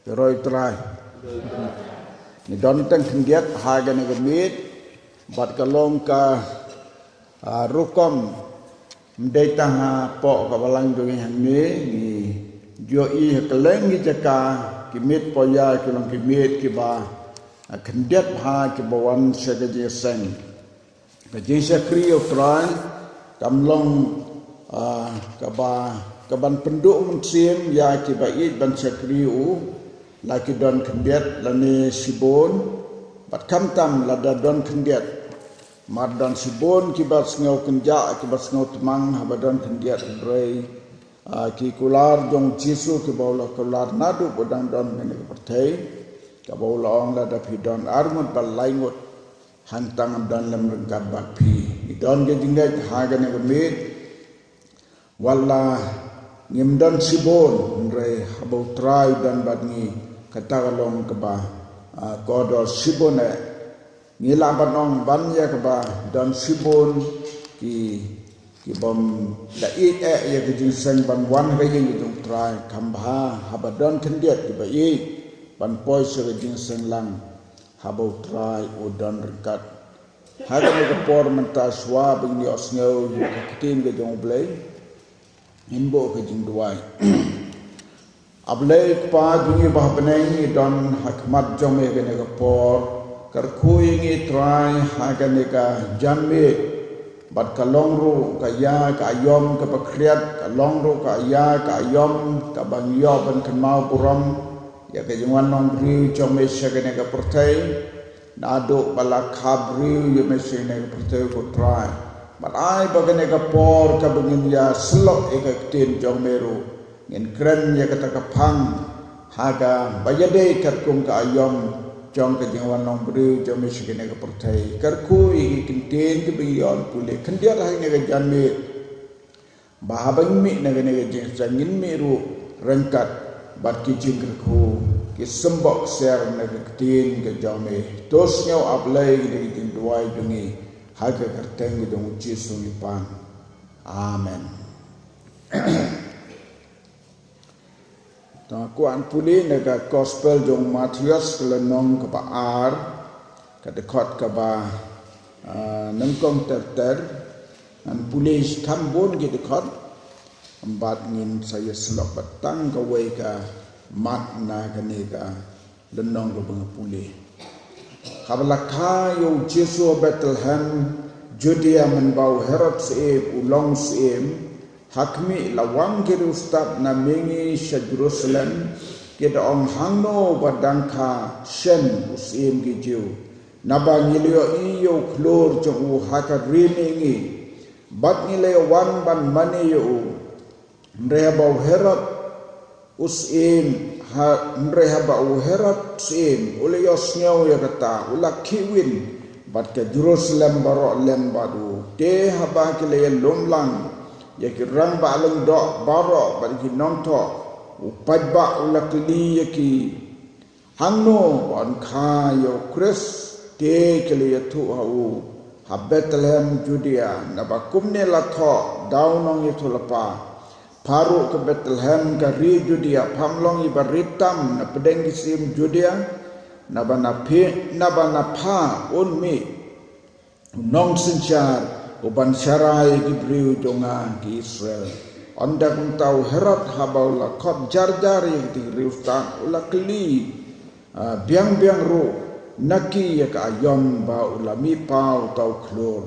Roi trai ni don tang kendiat haga ni gemit bat kalong ka rukom mdei tang po ka balang dungi hangi ni jo i keleng ni jaka kimit poya kilong kimit kiba kendiat ha kibawan segaje seng kaje sekri trai kamlong kaban penduk musim ya kiba i ban sekri laki don kendiat lani sibon bat kamtam lada don kendiat mar don sibon kibat ngau kenja kibat ngau temang habadon kendiat rei ki kular jong jisu ki baula kular nadu bodang don ngene pertai ka baula ong lada pidon armut balaingut hantang don lem rengkat bakpi don ge jinggai hagane gemit wala ngimdan sibon rei habau trai dan badni kata kalong keba kodol sibone ngilaban ong banya keba dan sibon ki bom da it ya ke jinseng ban wan ga yin dung trai kambha habadon kendiat ki ba i ban poi se ke jinseng lang habau trai udon rekat haga ke por menta swa bing ni osngau yu ke tin ke jong blai imbo ke jing duai ablay pa dungi bah benai don hakmat jome gene ka por karkhui ngi trai hagane ka jamme bat kalong ru ka ya ka yom ka pakriat kalong ru ka ya ka yom ka bang yo ban kemau puram ya ka jungwan nong riu jome segene ka pertai nado bala khabri yo me segene ka pertai ko trai bat ai bagane ka por ka bangin ya slok e ka tin jome ru ngin kren ya kata kapang haga bayade kat kum ka ayom jong ka jingwan long bru jom miskine ka pertai karku i kinten ke biyon pule kendia ra ne ga janme bahabang mi ne ga jing jangin mi ru rengkat bat ki jing karku ki sembok ser ne ga tin ke jome tos nyau ablai ne jing duai jungi haga karteng jong jisu lipan amen. Kuan puli nega gospel jong Matius kelenong ke ar ke dekat ke ba nengkong ter an puli kambon ke dekat embat ngin saya selok petang ke wei ke makna ke nega lenong ke bang puli kabalaka yo Jesu Bethlehem Judea menbau Herod seem ulong seem hakmi lawang kiri ustad na mengi sya Jerusalem kita ong hangno badangka shen usim gijiu naba ngilio iyo klor jong haka rimingi bat ngilio wan ban mani yo mrehaba Herod usim mrehaba Herod usim ule yosnyaw ya kata ula kiwin bat ke Jerusalem baro lem badu te haba kile lomlang ya ki rang ba long do baro ba ki nong to upad ba ulakli ya ki hangno on kha yo Chris te kele ya thu hau ha Bethlehem Judea na ba kumne la tho daunong ya thulapa paru ke Bethlehem ka ri Judea phamlong i baritam na pedeng sim Judea na ba na pha on mi nong sinchar uban syarai gibriu jonga ki Israel onda kung tau Herod habau la khot jar yang ti riustan ula kli biang ru naki ya ka ayom ba ula mi pau tau klor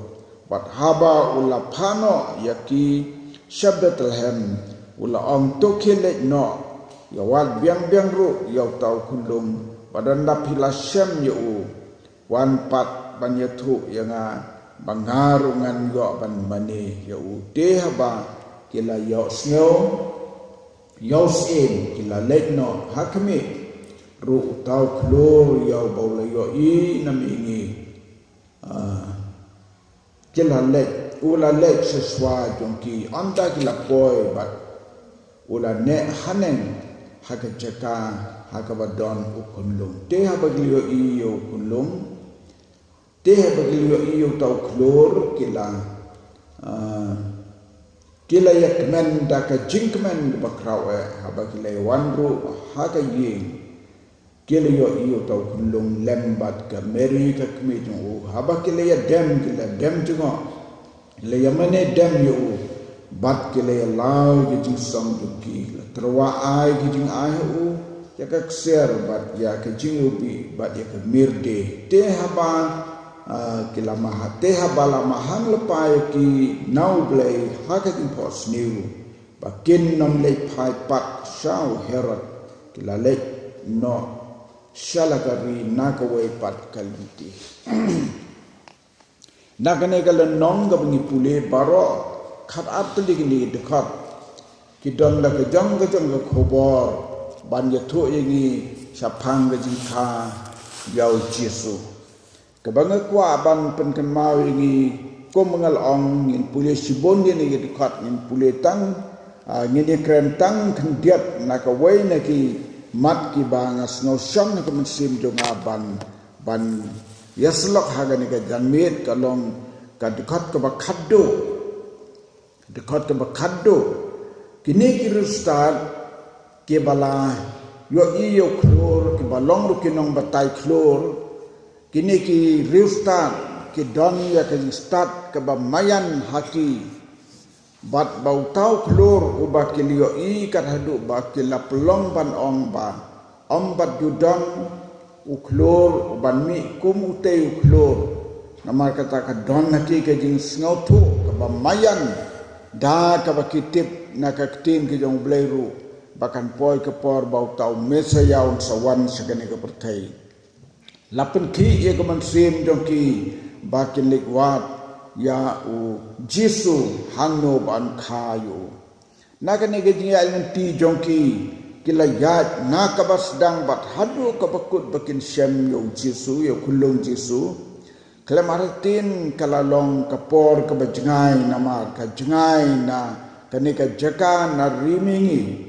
bat haba ula phano ya ki Bethlehem ula om to kele no ya wal biang ru ya tau kulum badan la pilasem ya wan pat banyathu ya nga bangarungan yo ban mani ya ude haba kila yo snyo yo sin kila letno hakmi ru tau klor yo bawla yo i namingi kila let ula let seswa jongki anda kila boy bat ula ne hanen hakajaka hakabadon ukunlum te haba yo i yo kunlum te bagi iyo tau klor kila kila ya kemen da ka jingkemen bakrawe haba kila wanru haka ying kila yo iyo tau kulung lembat ka meri ka kemejung haba kila ya dem jungo kila ya mane dem yo bat kila ya lau ki jing som duki terwa ai ki jing ai ya ka kser bat ya ka jing ubi bat ya ka mirde te haba kila maha te habala mahang lepai ki nau blai haka kin pos new bakin nom le pai pat shau Herod kila le no shalagari nakawai pat kaliti nakane kala non ga bengi pule baro khat atli ni dekat kidon la ke jong ga khobor ban ya thu yengi sapang ga jingkha yau Jesu Kabanga kwa ban penkan mau ini ko mengal ong ngin pule sibon dia ni dekat ngin pule tang ngin dia kren tang kendiat nak away nak mat ki bangas no syam nak mensim jonga ban yaslok haga ni ka janmit kalong ka dekat ka bakaddo kini ki rustat ke bala yo iyo klor ke balong ru kinong batai klor kini ki riustan ki don ya ke start ke bamayan haki bat bau tau klur uba ki lio i kat hadu ba ki la pelong ban ong ba bat judon u klur uban mi kum ute u klur namar kata ka don haki ke jing snau tu ke bamayan da ka ba kitip na ka tin ki jong bleiru bakan poi ke por bau tau mesa yaun sawan segane ke pertai Lapan ki ia kemensim jongki bakin likwat ya u Jesu hangno ban kayu. Nakan ege jinga nanti jongki kila yat nakabas dang bat hadu kabakut bakin syam yo Jesu yo kulung Jesu. Kelemaratin kalalong kapor kabajengai namar kajengai na kanika jaka na rimingi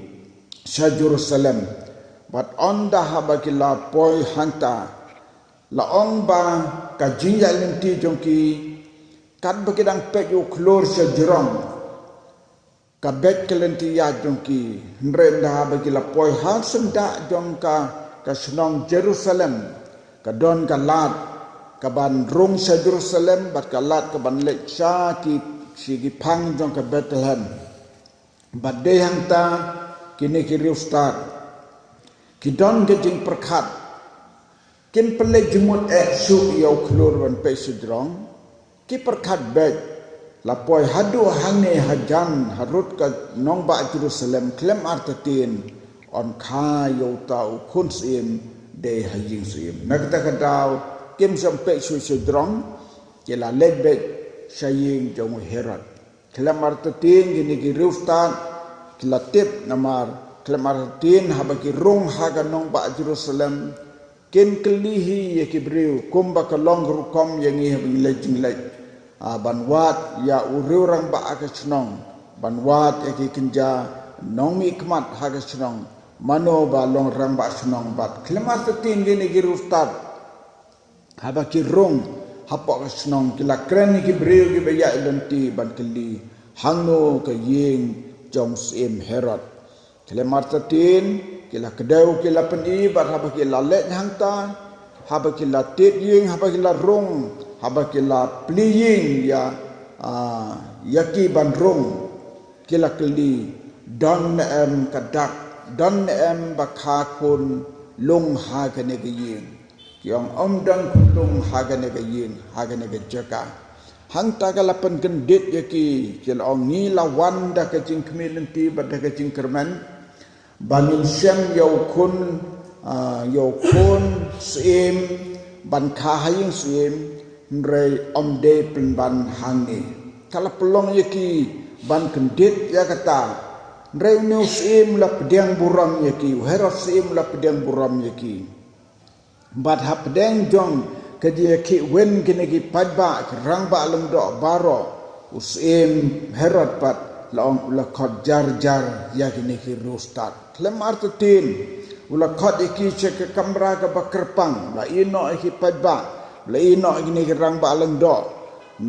sa Jerusalem. Bat onda habakila poi hanta laong ba ka jinja lenti jongki kat bakidang pek yu klor sa jerong ka bet kelenti ya jongki nrenda bagi la poi hal senda jongka ka senong Jerusalem ka don ka lat ka ban rung sa Jerusalem bat ka lat ka ban lek sha ki sigi pang jongka Bethlehem bat de hanta kini ki riustar ki don ke jing perkhat Kim pelai jemut su yau kelur ban pe sudrong ki perkat beg lapoi hadu hangne hajan harut ka nong ba Jerusalem klem artatin on kha yau tau kun sim de hajing sim nakta ka daw kim sampe su sudrong ke la leg beg saying jong Herod klem artatin gini ki ruftan kilatip namar klem artatin habaki rung haga nong ba Jerusalem ken kelihi ya kibriu kumba kalong rukom yang iha bilajing laj banwat ya ururang ba akasnong banwat ya ki kinja nong mi kmat hakasnong mano ba long rang ba snong bat klemas tin gini girustat haba ki rong hapok kasnong kila kren kibriu ki baya lenti ban keli hangno ka ying jong sim Herod klemas tin kila kedau kila peni bar haba kila let hangta haba kila tit ying haba kila rong haba kila pliying ya yaki ban rong kila keli don kadak don bakakun lung hagane gaying yang dan kulung hagane gaying hagane gajaka hangta kalapan kendit yaki kila ong ni lawan da kacing kemilenti pada kacing kerman Banin syam yau kun sim ban kahaying sim nrei omde pen ban hangi kala pelong yaki ban kendit ya kata nrei new sim la pedang buram yaki Herod sim la pedang buram yaki bat ha pedang jong kedi yaki wen kinegi padba rang ba leng do baro usim Herod pat laong ula khot jar ya kini ki rustat klem artutin ula khot iki cek kamera ka bakerpang la ino iki padba la ino gini rang ba leng do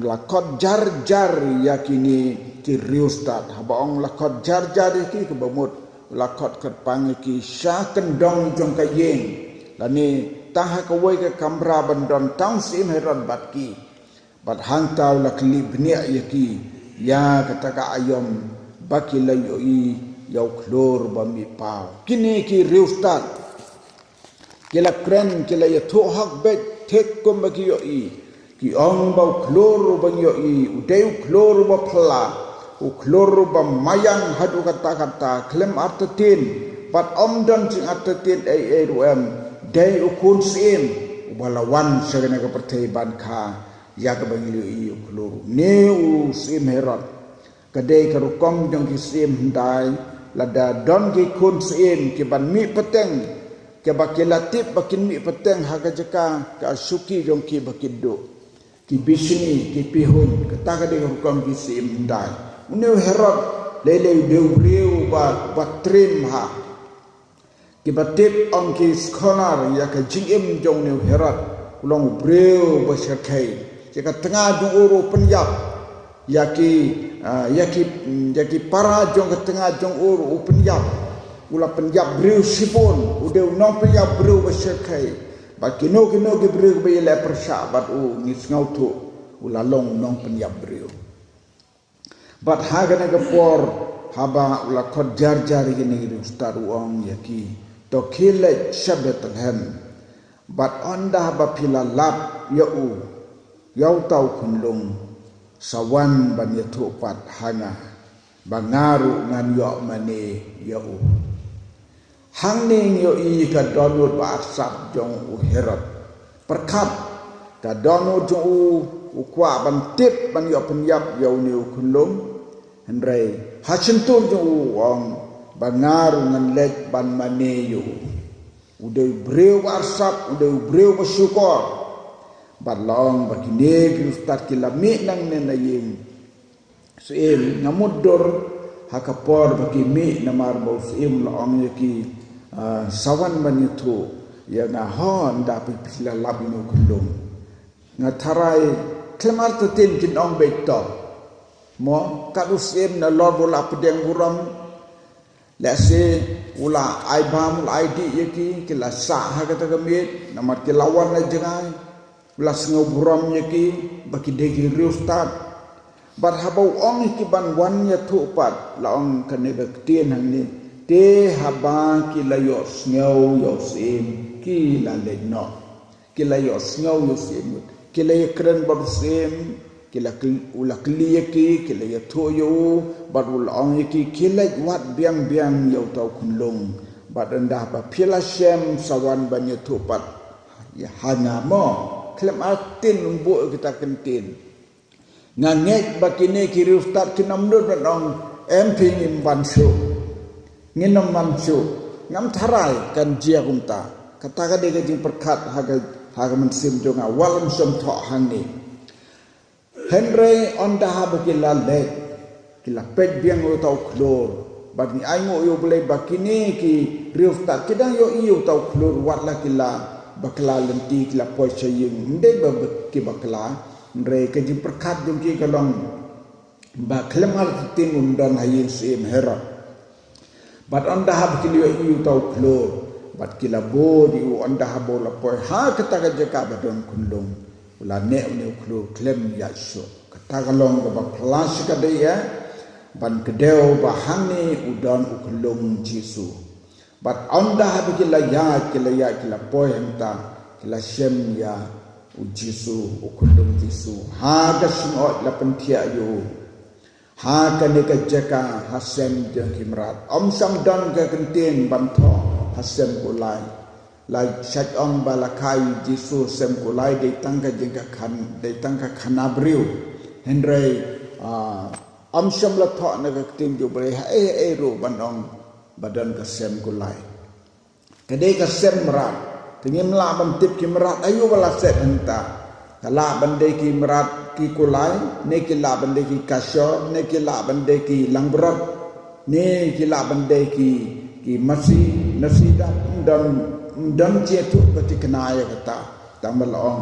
la khot jar ya kini ki riustat habang lakot jar ki ke bamut lakot kat pang ki sha kendong jong ka yeng lani tah ka wei ka kamra bandon tang sim heron bat ki bat hang tau la kli bnia ki ya kata ka ayom baki la yo i yau klor ba mi pau kini ki riustat kila kren kila ya thu hak bet tek kom ba ki yo i ki ong ba klor ba yo i udeu klor ba phla u klor ba mayang hadu kata klem artatin bat omdan jing artatin ruem dei ukun sim ubalawan sagana ka pertai ban kha ya ka bang liu i klor ne u sim herat kadai ka rukom jong ki sim dai lada don ki kun sim ki ban mi peteng ke bakilatip bakin mi peteng haga jeka ka suki jong ki bakido ki bisni ki pihun kata ka de hukum ki sim dai une herot lele de breu ba trim ha ki batip ong ki scholar ya ka jingim jong ne herot ulong breu ba serkai jeka tengah jong uru penyap ya ki para jong ke tengah jong uru penyap ula penyap breu sipun ude nong penyap breu ba serkai ba kino ki breu ba le persya bat ngis ngau tu ula long nong penyap breu bat haga na gapor haba ula khot jar gini ustad uang yaki to khile shabat hem bat onda ba pila lap yau tau kunlung sawan ban yatu pat hanga bangaru ngan yo mane yau hang ning yo i ka donut ba asap jong u herot perkat ka donut jong u kwa ban tip ban yo penyap yo ni kunlung henrei ha chentul jong u ong bangaru ngan lek ban mane yo ude breu asap ude breu bersyukur balong bagine ki ustad ki lami nang nenaying sim namudur hakapor bagi mi namar bau sim laong yaki sawan manitu ya na hon dapat pila labinu kulung ngatarai klemar tetin kin ong beto mo kadusim na lor bola pedeng buram lase ula aibam id yaki kila sa hakata gamit namar kilawan na jengai ulas ngoburam yaki baki degi riustat bar habau ong ki ban wan ya thu pat laong kanega tien hang ni te haba ki la yo sngo yo sim ki la le no ki la yo sngo yo sim ki la kren bar sim ki la ula kli ki la ya thu yo bar ong ki la wat biang yo tau kunlung bar anda ba pila shem sawan ban ya thu pat ya hanga mo klem atin umbu kita kentin ngangek bakine kiri ustad kinamdur dong emping imbansu nginam mansu ngam tharai kan jia kumta kata de gajing perkat haga mensim jonga walam som tho hangi henry onda habukila lek kila pek biang lo tau klor bagi aingo yo boleh bakine ki riustad kidang yo iyo tau klor watla kila bakla lenti kila poi saying ndai ba ki bakla ndai ke ji perkat jong ki kalong ba klemal tin undan hayin sim hera bat onda hab ki yo yu tau klor bat kila bo di onda habo la poi ha kata ka jeka badon kundung ula ne klor klem ya so kata kalong ba plas ka de ya ban kedeu ba hangi udan uklung jisu bat onda habi kila ya poy henta kila shem ya ujisu ukundum jisu ha ga singot la pentia yo ha ka ne ka jaka hasem jeng kimrat om sam don ga kentin bantho hasem kulai lai chat ong balakai jisu sem kulai de tangka jengka kan de tangka khanabriu henrei om sam la tho na ga tin jo bre ro bandong badan kasem kulai kadai kasem merat tingim la bantip ki merat ayu wala set henta kala bandai ki merat ki kulai ne ki la bandai ki kasyo ne ki la bandai ki langberat ne ki la bandai ki masi nasida dan jetu pati kenaya kata tambal ong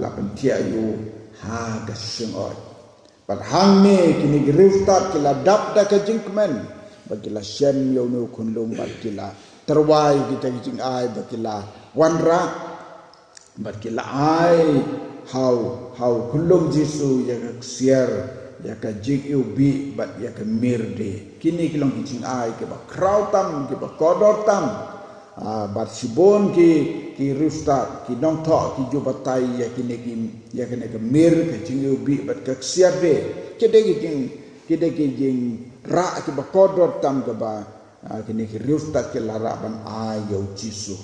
la pentia ayu ha kasem oi Pat hang ni kini gerustat kila dap da ka jingkmen bagila shem yo no kunlung bagila terwai kita jing ai bagila wanra bagila ai how kunlung Jesu ya ka siar ya ka jing ubi bat ya ka mirde kini kilong jing ai ke ba krautam ke ba kodor tam bat sibon ki rustat ki nong tho ki jubatai ya kene ke mir ke jing ubi bat ka siar de kede ki jing ra ki ba kodor tam ke ba kene ki rustat ke lara ban ayo Jesu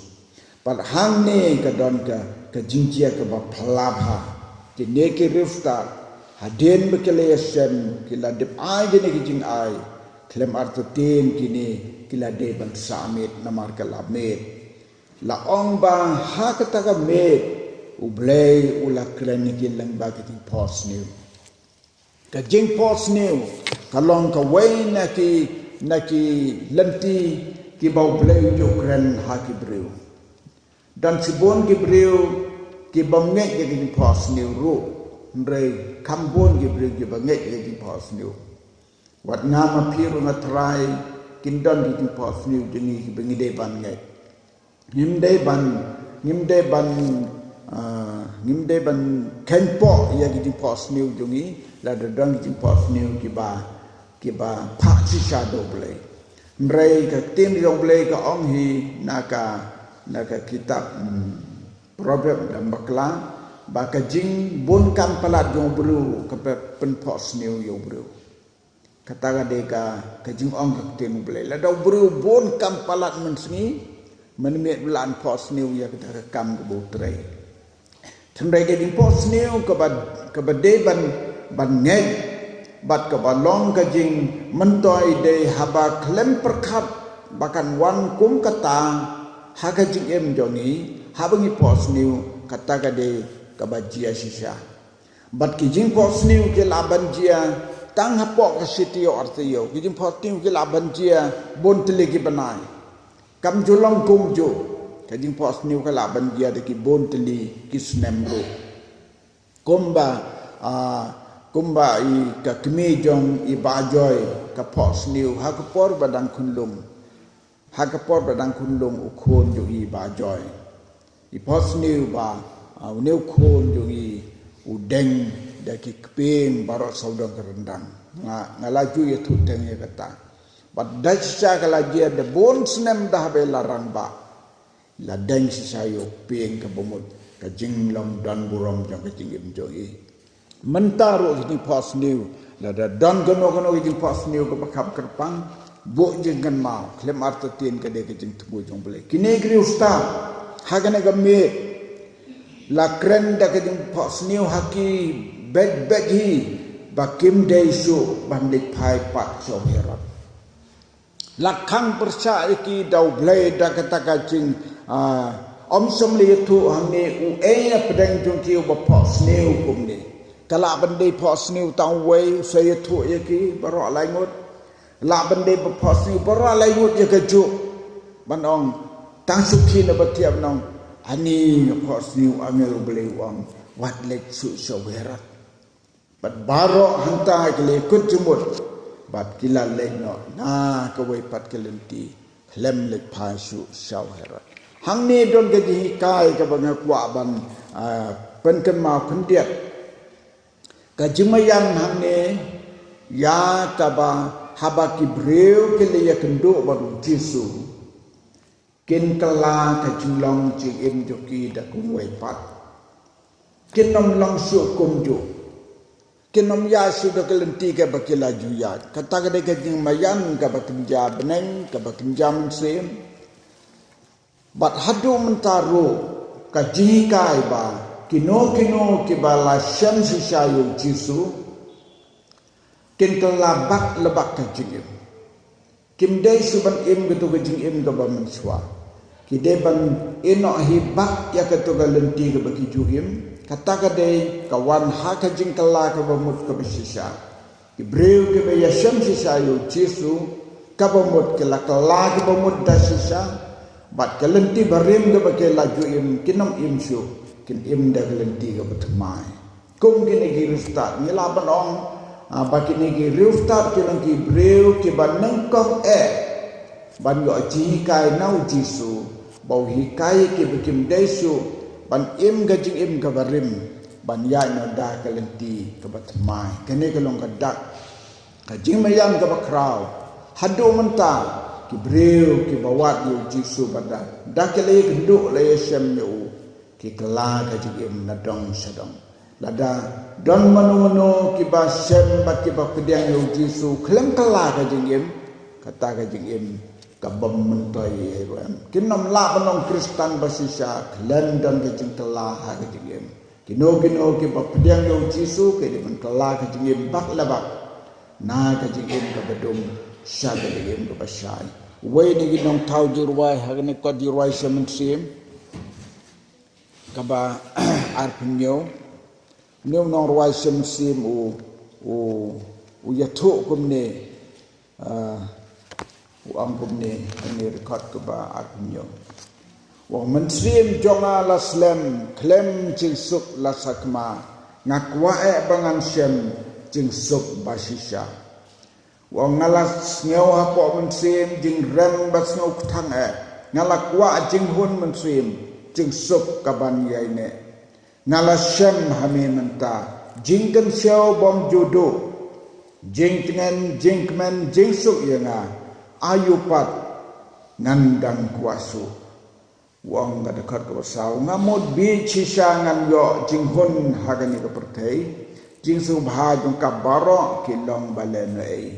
pat hang ne ka don ka jing chia ke ba phalabha kene ki rustat haden be kele yasem kila dip ai kene ki jing ai klem arto ten kini kila de ban samit namar kala met la ong ba ha kata ka met ublay ula klen ki lang ba ki pos new ka jing pos new kalong ka way na ki lenti ki ba ublay jo kren ha ki brew dan sibon ki brew ki ba nge ki pos new ru ndre kambon ki brew ki ba nge ki pos new wat ngama piru ngatrai kindon di pos new jengi bengide ban ngai ngimde ban kenpo ya di pos new jengi la dong di pos new kiba pak si shadow blay mrei ka tim yong blay ka ong hi naka kitab proverb dan bakla baka jing bon kam palat yong bru ka pen pos new yong bru kataga deka kajing ong kakten blay la daw bru bon kam palat mensni menmet bulan pos new ya kita kam ke botre tendai ke din pos new ke bade ban ngej bat ke balong kajing mentoi de haba klem perkat bakan wan kum kata ha kajing em jongi habangi pos new kataga de ke bajia sisa bat kijing pos new ke laban jia tang hapok ke sitio artiyo kijing poting ke laban jia bon telegi banai kam julang kumjo kijing pos new ke laban jia de ki bon teli kisnemro kumba i ka kemejong i bajoy ka pos new ha ka por badang kunlung ukon jo i bajoy i pos new ba new kon jo i udeng daki keping barok saudang kerendang ngalaju ya tuteng ya kata bat dasya kalajia de bon snem dah be larang ba la deng si sayo ping ke bomut ka jinglong dan burom jang ke jingim jogi mentaro di pos new la da dan gono di pos new ke bakap kerpang bo jengan mau klem arto tin ke de ke jing tubu jong bele kini gri usta hagane gamme la kren da ke jing pos new haki bed hi bakim deisu bandit pai pat so herat lakhang persa iki dau blai da kata kacing om som li tu hang ni u e pedang jong ki ba pos new kum ni kala bandai pos new tang wei saya tu iki baro lai ngut la bandai ba pos new baro lai ngut ya keju banong tang sukhi na batiam nong ani pos new angel blai wang wat lek su so herat bat baro hanta kile kut jumut bat kila leno na kawai pat kelenti klem lek phasu shaw herat hang ni don ke ji kai ka bang kwa ban pen kan ma khundiat ka jimayan hang ni ya ka ba haba ki breu ke le ya kendo baru Jesu ken kala ka julong ji em joki da kuwai pat ken nom long su kum jo kinom ya sudah kelenti ke bakila juya kata ke dek mayan ke bakinja beneng ke bakinja muslim bat hadu mentaru ka jikai ba kino ke bala syam sisayu Jesu kin kelabak lebak ke jingim kim dei suban im getu ke jingim ke ba menswa ki de ban eno hibak ya ke to kelenti ke baki juhim kata kadai kawan haka jingkala ka bamut ka bisisa ibreu ke be yasham sisa yo Jesu ka bamut ke la kala ka bamut da sisa bat kalenti barim ke bake laju im kinom im shu kin im da kalenti ka batmai kum kini girusta ni la banong baki ni ki riustat ki lang ki breu ki ban nengkok ban yo ji kai nau jisu bau hi kai ki bikim desu ban im gajing im gabarim ban ya no da kalenti ka batmai kene kalong kadak ka jing mayang ka bakraw hadu menta ki breu ki bawat yo jisu pada dakele genduk le yesem yo ki kala ka jing im nadong sadong lada don manu ki ba sem bat ki ba pediang yo jisu klem kala ka jing im kata ka jing im kabam mentai ram kinom la banong Kristen basisa klen dan ke jing telah ha ke jing kino ki ba pediang yo jisu ke di mentela ke jing bak labak na ke jing ke bedum sha ke jing ke basai we ni ginong tau jurwai ha ne ko jurwai semen sim kaba arpunyo new nong ruai semen sim u yatu kumne uang kumne ini record ke ba arpunyo wong mentrim jonga laslam klem jingsuk lasakma ngakwa bangan sem jingsuk basisha wong ngalas ngeu hapo mentrim jing rem bas ngeu ktang ngalakwa jinghun mentrim jingsuk kaban yaine ngalas sem hame menta jingken syau bom judo jingtengen jingkmen jingsuk yanga ayupat ngandang kuasu wong ga dekat ke basau ngamod bi cisangan yo jinghun hagani ke pertai jingsu bha jong kabaro kilong balenai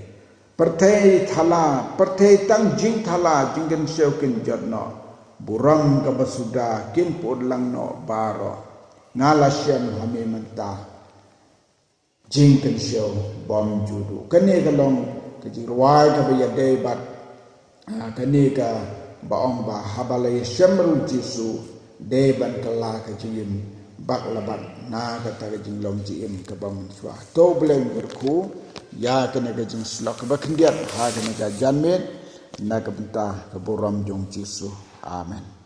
pertai thala pertai tang jing thala jinggen seukin jodno burang ka basuda kin podlang no baro ngalasyan hame menta jingken seu bom judu kene galong ke jirwai ka ya debat kene ka baong ba habalay semru jisu deban kala ka jim bak laban na ka ta jing long jim ka bam swa to bleng berku ya kene ka jing slok ba kendiat ha kene ka janmet na ka benta ka boram jong jisu amen.